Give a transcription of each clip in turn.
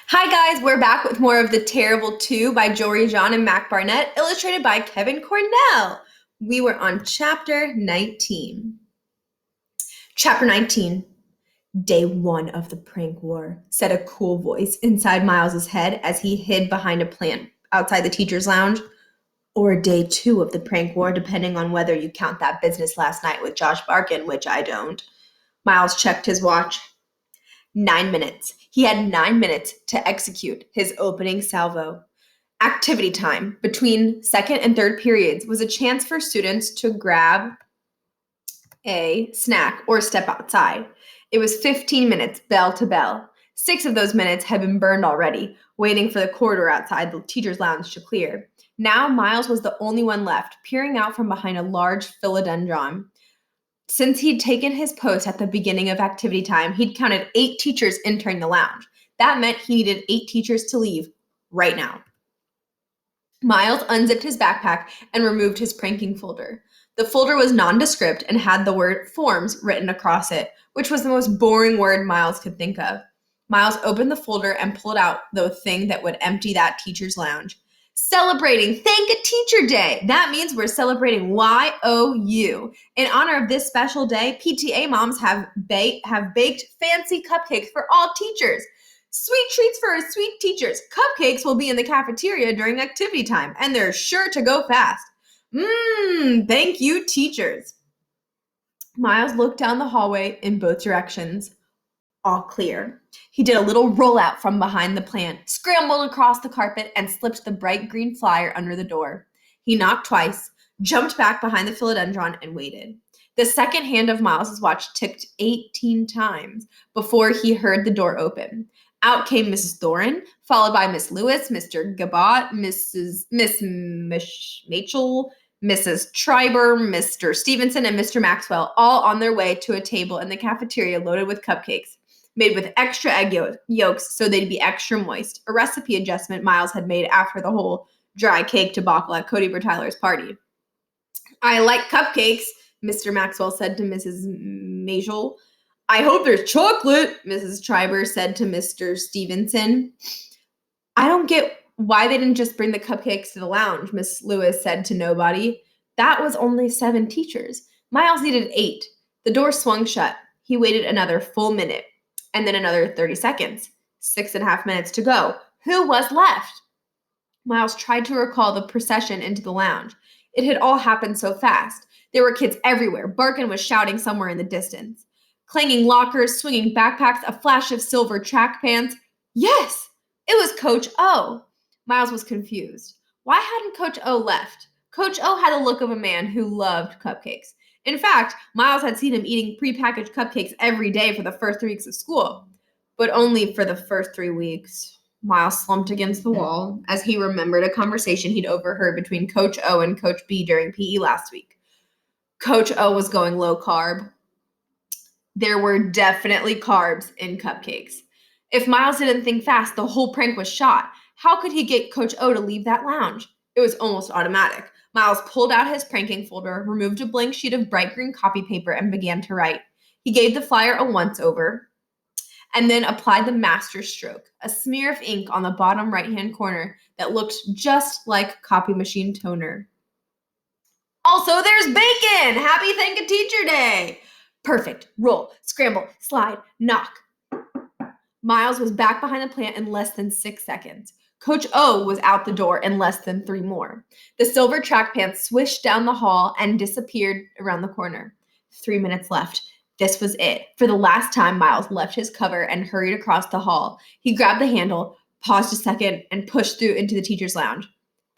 Hi guys, we're back with more of The Terrible Two by Jory John and Mac Barnett, illustrated by Kevin Cornell. We were on Chapter 19. Chapter 19. Day 1 of the prank war, said a cool voice inside Miles's head as he hid behind a plant outside the teacher's lounge. Or day 2 of the prank war, depending on whether you count that business last night with Josh Barkin, which I don't. Miles checked his watch. 9 minutes. He had 9 minutes to execute his opening salvo. Activity time between second and third periods was a chance for students to grab a snack or step outside. It was 15 minutes, bell to bell. 6 of those minutes had been burned already, waiting for the corridor outside the teacher's lounge to clear. Now Miles was the only one left, peering out from behind a large philodendron. Since he'd taken his post at the beginning of activity time, he'd counted 8 teachers entering the lounge. That meant he needed 8 teachers to leave right now. Miles unzipped his backpack and removed his pranking folder. The folder was nondescript and had the word forms written across it, which was the most boring word Miles could think of. Miles opened the folder and pulled out the thing that would empty that teacher's lounge. Celebrating Thank a Teacher Day. That means we're celebrating YOU. In honor of this special day, PTA moms have baked fancy cupcakes for all teachers. Sweet treats for our sweet teachers. Cupcakes will be in the cafeteria during activity time, and they're sure to go fast. Thank you, teachers. Miles looked down the hallway in both directions. All clear. He did a little rollout from behind the plant, scrambled across the carpet, and slipped the bright green flyer under the door. He knocked twice, jumped back behind the philodendron, and waited. The second hand of Miles's watch ticked 18 times before he heard the door open. Out came Mrs. Thorin, followed by Miss Lewis, Mr. Gabot, Miss Machel, Mrs. Triber, Mr. Stevenson, and Mr. Maxwell, all on their way to a table in the cafeteria loaded with cupcakes, made with extra egg yolks so they'd be extra moist, a recipe adjustment Miles had made after the whole dry cake debacle at Cody Bertyler's party. I like cupcakes, Mr. Maxwell said to Mrs. Machel. I hope there's chocolate, Mrs. Triber said to Mr. Stevenson. I don't get why they didn't just bring the cupcakes to the lounge, Miss Lewis said to nobody. That was only 7 teachers. Miles needed 8. The door swung shut. He waited another full minute, and then another 30 seconds. 6.5 minutes to go. Who was left? Miles tried to recall the procession into the lounge. It had all happened so fast. There were kids everywhere. Barkin was shouting somewhere in the distance. Clanging lockers, swinging backpacks, a flash of silver track pants. Yes! It was Coach O. Miles was confused. Why hadn't Coach O left? Coach O had the look of a man who loved cupcakes. In fact, Miles had seen him eating prepackaged cupcakes every day for the first 3 weeks of school. But only for the first 3 weeks. Miles slumped against the wall as he remembered a conversation he'd overheard between Coach O and Coach B during PE last week. Coach O was going low carb. There were definitely carbs in cupcakes. If Miles didn't think fast, the whole prank was shot. How could he get Coach O to leave that lounge? It was almost automatic. Miles pulled out his pranking folder, removed a blank sheet of bright green copy paper, and began to write. He gave the flyer a once-over, and then applied the master stroke, a smear of ink on the bottom right-hand corner that looked just like copy machine toner. Also, there's bacon! Happy Thank a Teacher Day! Perfect. Roll, scramble, slide, knock. Miles was back behind the plant in less than 6 seconds. Coach O was out the door in less than 3 more. The silver track pants swished down the hall and disappeared around the corner. 3 minutes left. This was it. For the last time, Miles left his cover and hurried across the hall. He grabbed the handle, paused a second, and pushed through into the teacher's lounge.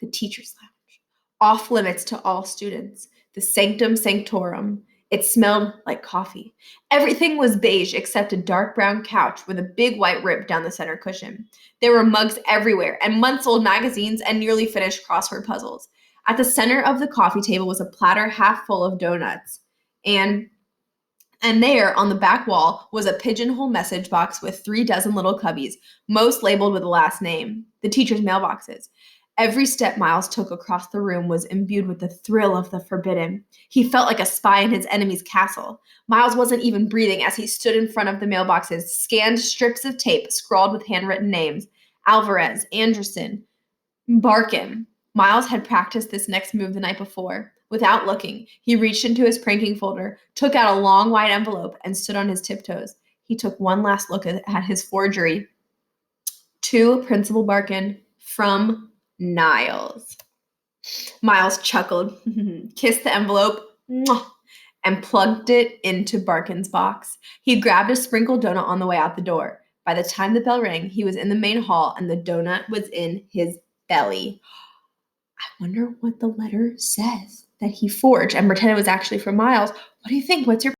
The teacher's lounge. Off limits to all students. The sanctum sanctorum. It smelled like coffee. Everything was beige except a dark brown couch with a big white rip down the center cushion. There were mugs everywhere and months-old magazines and nearly finished crossword puzzles. At the center of the coffee table was a platter half full of donuts. And there, on the back wall, was a pigeonhole message box with 3 dozen little cubbies, most labeled with the last name, the teacher's mailboxes. Every step Miles took across the room was imbued with the thrill of the forbidden. He felt like a spy in his enemy's castle. Miles wasn't even breathing as he stood in front of the mailboxes, scanned strips of tape scrawled with handwritten names. Alvarez, Anderson, Barkin. Miles had practiced this next move the night before. Without looking, he reached into his pranking folder, took out a long white envelope, and stood on his tiptoes. He took one last look at his forgery. To Principal Barkin from Niles. Miles chuckled, kissed the envelope, and plugged it into Barkin's box. He grabbed a sprinkled donut on the way out the door. By the time the bell rang, he was in the main hall, and the donut was in his belly. I wonder what the letter says that he forged and pretended was actually from Miles. What do you think? What's your